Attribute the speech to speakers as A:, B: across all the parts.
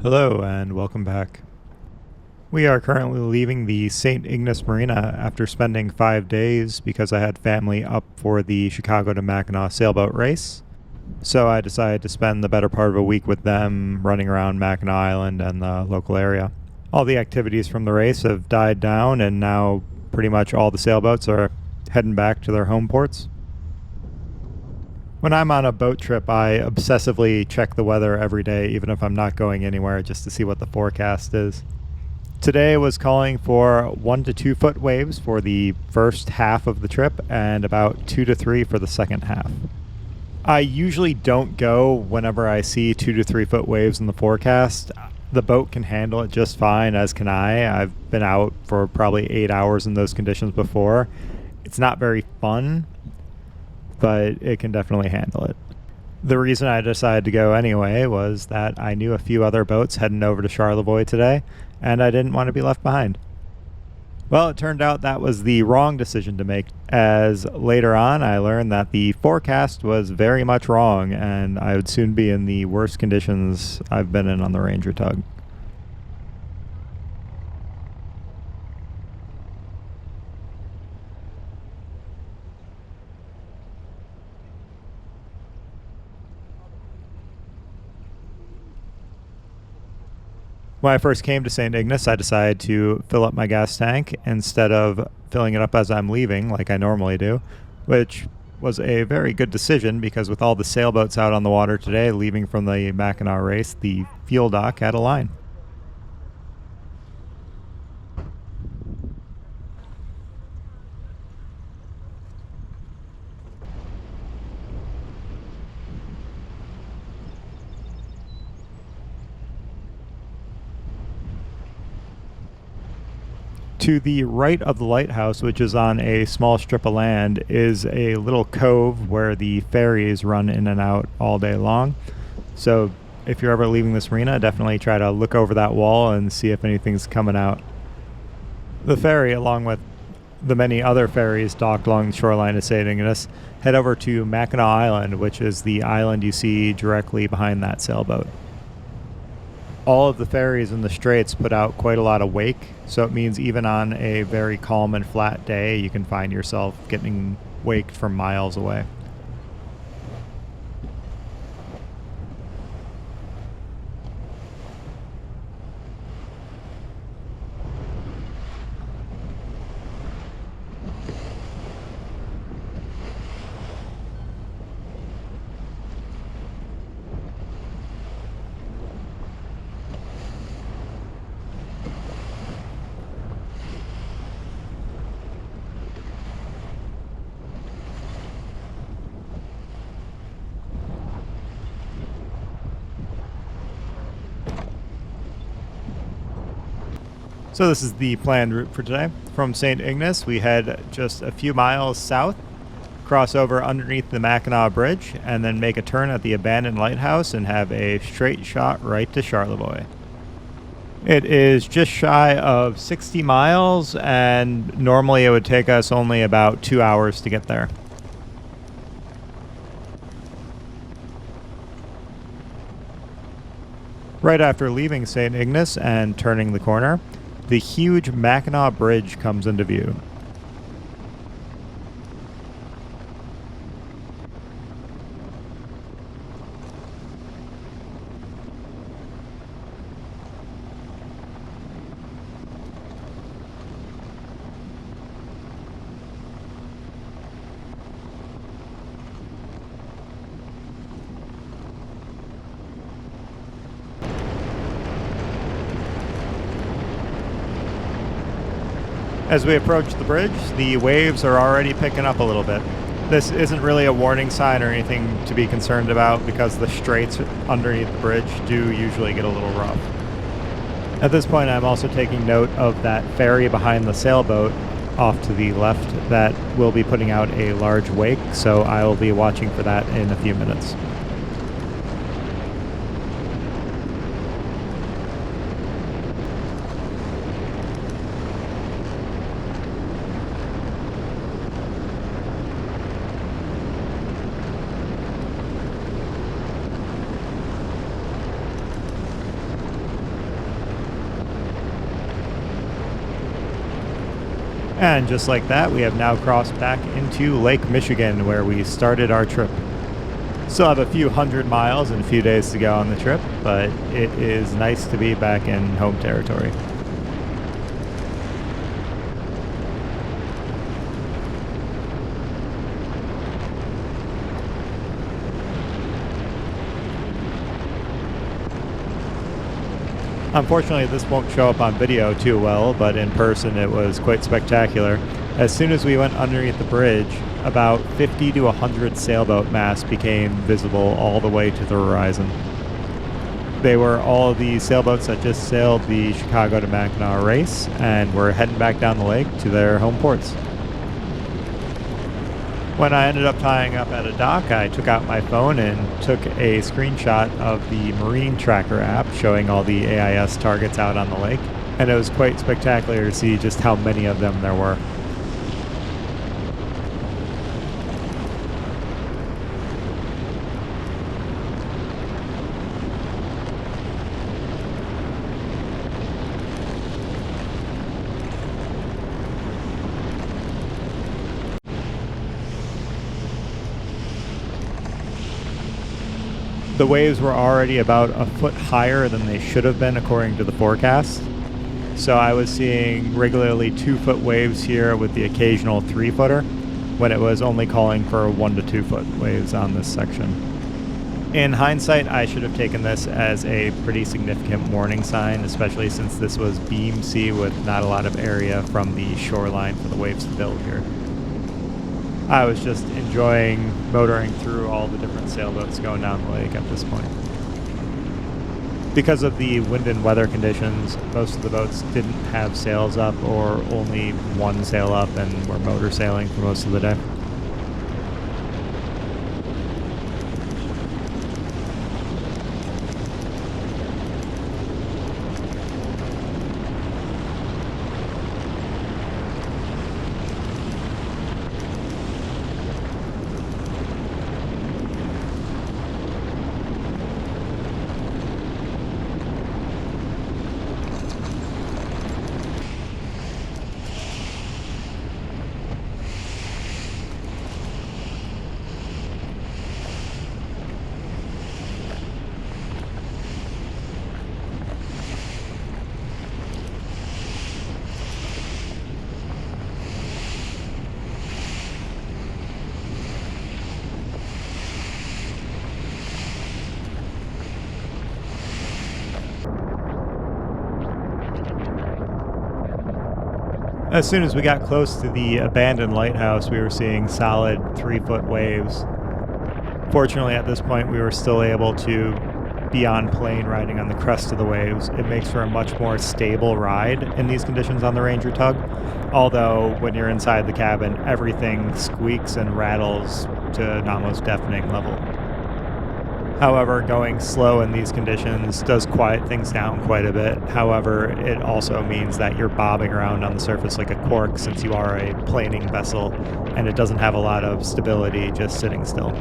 A: Hello and welcome back. We are currently leaving the St. Ignace Marina after spending 5 days because I had family up for the Chicago to Mackinac sailboat race. So I decided to spend the better part of a week with them running around Mackinac Island and the local area. All the activities from the race have died down and now pretty much all the sailboats are heading back to their home ports. When I'm on a boat trip, I obsessively check the weather every day, even if I'm not going anywhere, just to see what the forecast is. Today was calling for 1 to 2 foot waves for the first half of the trip and about 2 to 3 for the second half. I usually don't go whenever I see 2 to 3 foot waves in the forecast. The boat can handle it just fine, as can I. I've been out for probably 8 hours in those conditions before. It's not very fun, but it can definitely handle it. The reason I decided to go anyway was that I knew a few other boats heading over to Charlevoix today, and I didn't want to be left behind. Well, it turned out that was the wrong decision to make, as later on I learned that the forecast was very much wrong, and I would soon be in the worst conditions I've been in on the Ranger Tug. When I first came to St. Ignace, I decided to fill up my gas tank instead of filling it up as I'm leaving, like I normally do, which was a very good decision because with all the sailboats out on the water today leaving from the Mackinac race, the fuel dock had a line. To the right of the lighthouse, which is on a small strip of land, is a little cove where the ferries run in and out all day long. So if you're ever leaving this marina, definitely try to look over that wall and see if anything's coming out. The ferry, along with the many other ferries docked along the shoreline of St. Ignace, head over to Mackinac Island, which is the island you see directly behind that sailboat. All of the ferries in the straits put out quite a lot of wake, so it means even on a very calm and flat day, you can find yourself getting waked from miles away. So this is the planned route for today. From St. Ignace, we head just a few miles south, cross over underneath the Mackinac Bridge, and then make a turn at the abandoned lighthouse and have a straight shot right to Charlevoix. It is just shy of 60 miles, and normally it would take us only about 2 hours to get there. Right after leaving St. Ignace and turning the corner, the huge Mackinac Bridge comes into view. As we approach the bridge, the waves are already picking up a little bit. This isn't really a warning sign or anything to be concerned about because the straits underneath the bridge do usually get a little rough. At this point, I'm also taking note of that ferry behind the sailboat off to the left that will be putting out a large wake, so I will be watching for that in a few minutes. And just like that, we have now crossed back into Lake Michigan, where we started our trip. Still have a few hundred miles and a few days to go on the trip, but it is nice to be back in home territory. Unfortunately, this won't show up on video too well, but in person it was quite spectacular. As soon as we went underneath the bridge, about 50 to 100 sailboat masts became visible all the way to the horizon. They were all the sailboats that just sailed the Chicago to Mackinac race and were heading back down the lake to their home ports. When I ended up tying up at a dock, I took out my phone and took a screenshot of the Marine Tracker app showing all the AIS targets out on the lake, and it was quite spectacular to see just how many of them there were. The waves were already about a foot higher than they should have been according to the forecast. So I was seeing regularly 2-foot waves here with the occasional 3-footer when it was only calling for 1 to 2 foot waves on this section. In hindsight, I should have taken this as a pretty significant warning sign, especially since this was beam sea with not a lot of area from the shoreline for the waves to build here. I was just enjoying motoring through all the different sailboats going down the lake at this point. Because of the wind and weather conditions, most of the boats didn't have sails up or only one sail up and were motor sailing for most of the day. As soon as we got close to the abandoned lighthouse, we were seeing solid 3-foot waves. Fortunately, at this point, we were still able to be on plane riding on the crest of the waves. It makes for a much more stable ride in these conditions on the Ranger Tug, although when you're inside the cabin, everything squeaks and rattles to an almost deafening level. However, going slow in these conditions does quiet things down quite a bit. However, it also means that you're bobbing around on the surface like a cork since you are a planing vessel, and it doesn't have a lot of stability just sitting still.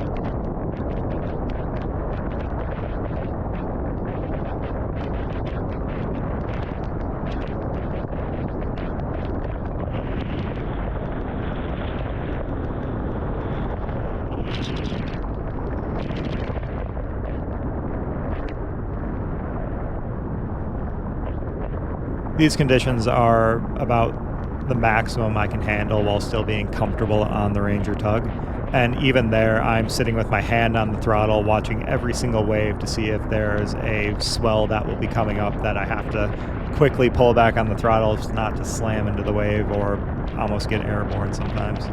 A: These conditions are about the maximum I can handle while still being comfortable on the Ranger Tug. And even there, I'm sitting with my hand on the throttle, watching every single wave to see if there's a swell that will be coming up that I have to quickly pull back on the throttle just not to slam into the wave or almost get airborne sometimes.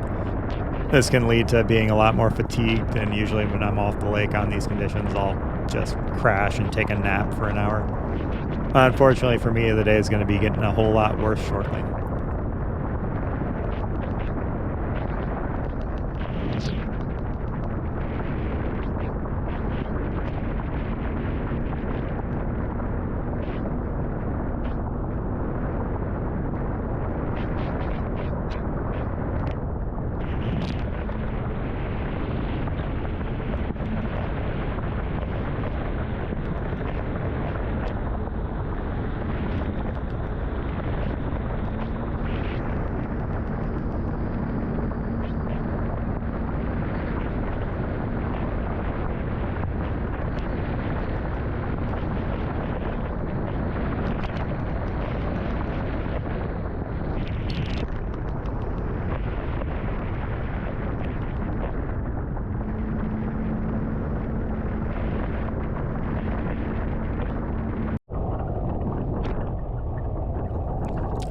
A: This can lead to being a lot more fatigued, and usually when I'm off the lake on these conditions, I'll just crash and take a nap for an hour. Unfortunately for me, the day is going to be getting a whole lot worse shortly.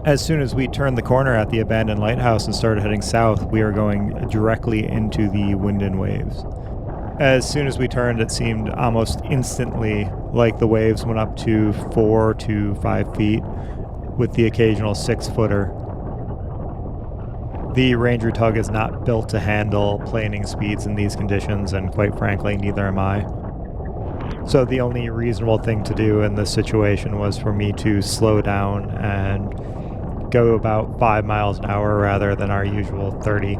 A: As soon as we turned the corner at the abandoned lighthouse and started heading south, we were going directly into the wind and waves. As soon as we turned, it seemed almost instantly like the waves went up to 4 to 5 feet, with the occasional 6-footer. The Ranger Tug is not built to handle planing speeds in these conditions, and quite frankly, neither am I. So the only reasonable thing to do in this situation was for me to slow down and go about 5 miles an hour rather than our usual 30.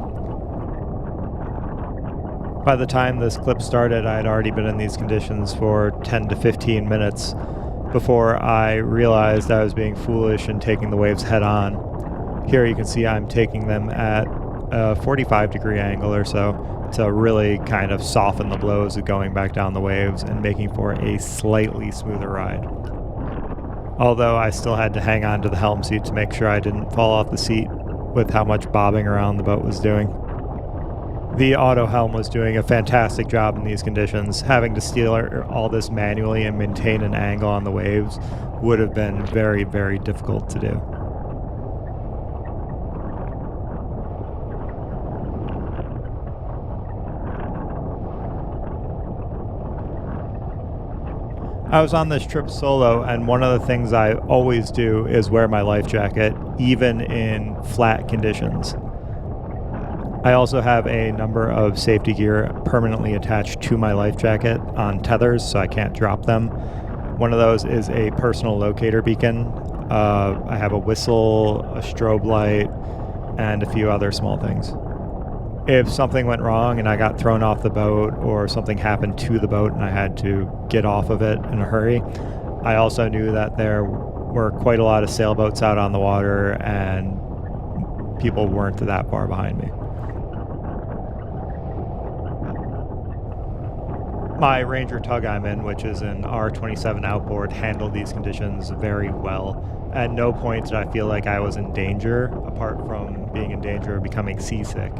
A: By the time this clip started, I had already been in these conditions for 10 to 15 minutes before I realized I was being foolish and taking the waves head on. Here you can see I'm taking them at a 45-degree angle or so to really kind of soften the blows of going back down the waves and making for a slightly smoother ride. Although I still had to hang on to the helm seat to make sure I didn't fall off the seat with how much bobbing around the boat was doing. The auto helm was doing a fantastic job in these conditions. Having to steer all this manually and maintain an angle on the waves would have been very, very difficult to do. I was on this trip solo, and one of the things I always do is wear my life jacket, even in flat conditions. I also have a number of safety gear permanently attached to my life jacket on tethers, so I can't drop them. One of those is a personal locator beacon. I have a whistle, a strobe light, and a few other small things. If something went wrong and I got thrown off the boat, or something happened to the boat and I had to get off of it in a hurry, I also knew that there were quite a lot of sailboats out on the water and people weren't that far behind me. My Ranger Tug I'm in, which is an R-27 outboard, handled these conditions very well. At no point did I feel like I was in danger, apart from being in danger of becoming seasick.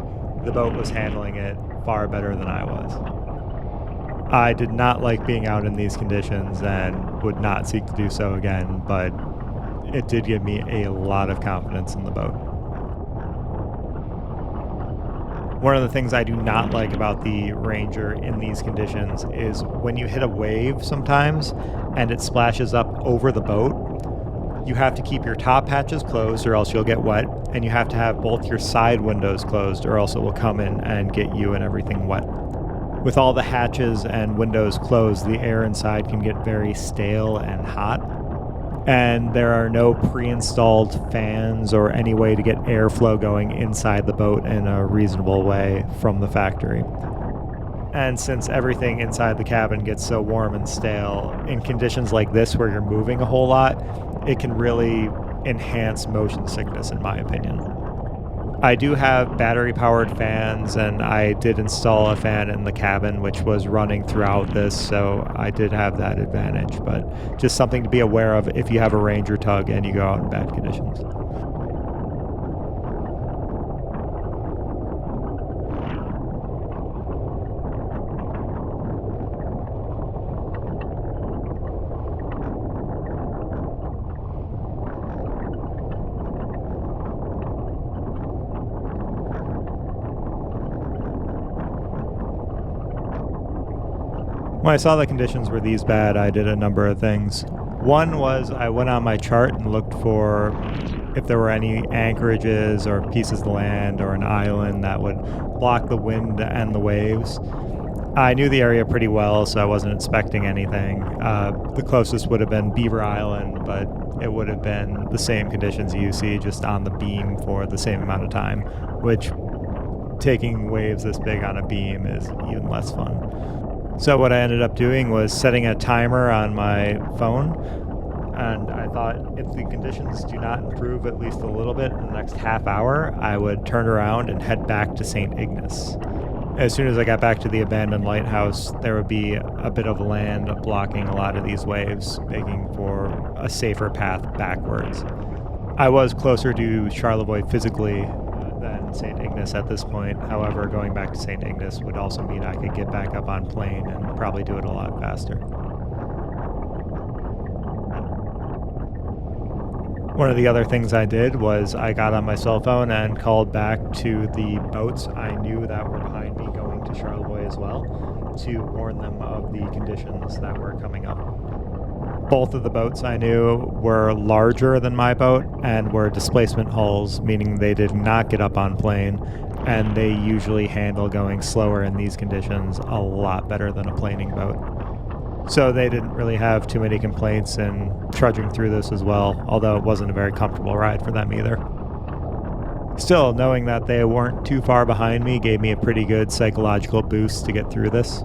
A: The boat was handling it far better than I was. I did not like being out in these conditions and would not seek to do so again, but it did give me a lot of confidence in the boat. One of the things I do not like about the Ranger in these conditions is when you hit a wave sometimes and it splashes up over the boat, you have to keep your top hatches closed or else you'll get wet, and you have to have both your side windows closed or else it will come in and get you and everything wet. With all the hatches and windows closed, the air inside can get very stale and hot, and there are no pre-installed fans or any way to get airflow going inside the boat in a reasonable way from the factory. And since everything inside the cabin gets so warm and stale, in conditions like this where you're moving a whole lot, it can really enhance motion sickness, in my opinion. I do have battery-powered fans, and I did install a fan in the cabin which was running throughout this, so I did have that advantage, but just something to be aware of if you have a Ranger Tug and you go out in bad conditions. When I saw the conditions were these bad, I did a number of things. One was I went on my chart and looked for if there were any anchorages or pieces of land or an island that would block the wind and the waves. I knew the area pretty well, so I wasn't expecting anything. The closest would have been Beaver Island, but it would have been the same conditions you see, just on the beam for the same amount of time, which taking waves this big on a beam is even less fun. So what I ended up doing was setting a timer on my phone, and I thought if the conditions do not improve at least a little bit in the next half hour, I would turn around and head back to St Ignace. As soon as I got back to the abandoned lighthouse, there would be a bit of land blocking a lot of these waves, making for a safer path backwards. I was closer to Charlevoix physically than St Ignace at this point. However, going back to St Ignace would also mean I could get back up on plane and probably do it a lot faster. One of the other things I did was I got on my cell phone and called back to the boats I knew that were behind me going to Charlevoix as well to warn them of the conditions that were coming up. Both of the boats I knew were larger than my boat and were displacement hulls, meaning they did not get up on plane, and they usually handle going slower in these conditions a lot better than a planing boat. So they didn't really have too many complaints in trudging through this as well, although it wasn't a very comfortable ride for them either. Still, knowing that they weren't too far behind me gave me a pretty good psychological boost to get through this.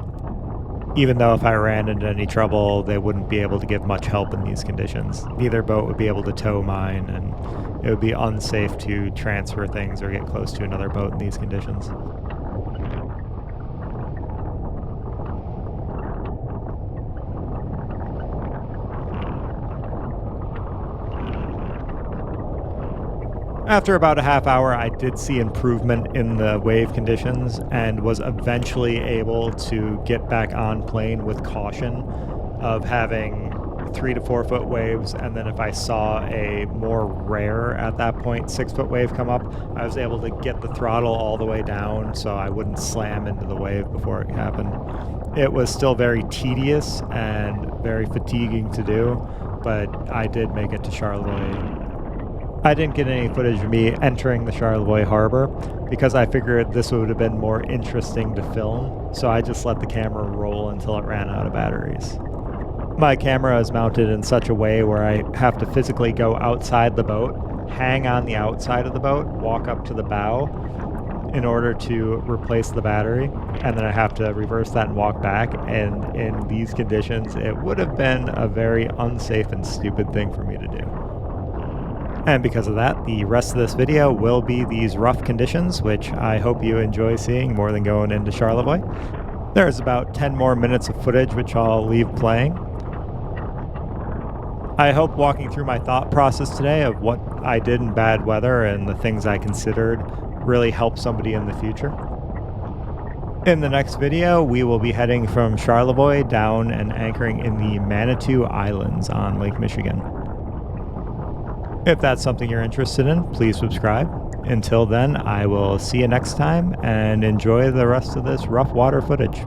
A: Even though if I ran into any trouble, they wouldn't be able to give much help in these conditions. Neither boat would be able to tow mine, and it would be unsafe to transfer things or get close to another boat in these conditions. After about a half hour, I did see improvement in the wave conditions and was eventually able to get back on plane with caution of having 3 to 4 foot waves, and then if I saw a more rare at that point 6 foot wave come up, I was able to get the throttle all the way down so I wouldn't slam into the wave before it happened. It was still very tedious and very fatiguing to do, but I did make it to Charlevoix. I didn't get any footage of me entering the Charlevoix harbor because I figured this would have been more interesting to film, so I just let the camera roll until it ran out of batteries. My camera is mounted in such a way where I have to physically go outside the boat, hang on the outside of the boat, walk up to the bow in order to replace the battery, and then I have to reverse that and walk back, and in these conditions it would have been a very unsafe and stupid thing for me to do. And because of that, the rest of this video will be these rough conditions, which I hope you enjoy seeing more than going into Charlevoix. There's about 10 more minutes of footage which I'll leave playing. I hope walking through my thought process today of what I did in bad weather and the things I considered really help somebody in the future. In the next video, we will be heading from Charlevoix down and anchoring in the Manitou Islands on Lake Michigan. If that's something you're interested in, please subscribe. Until then, I will see you next time and enjoy the rest of this rough water footage.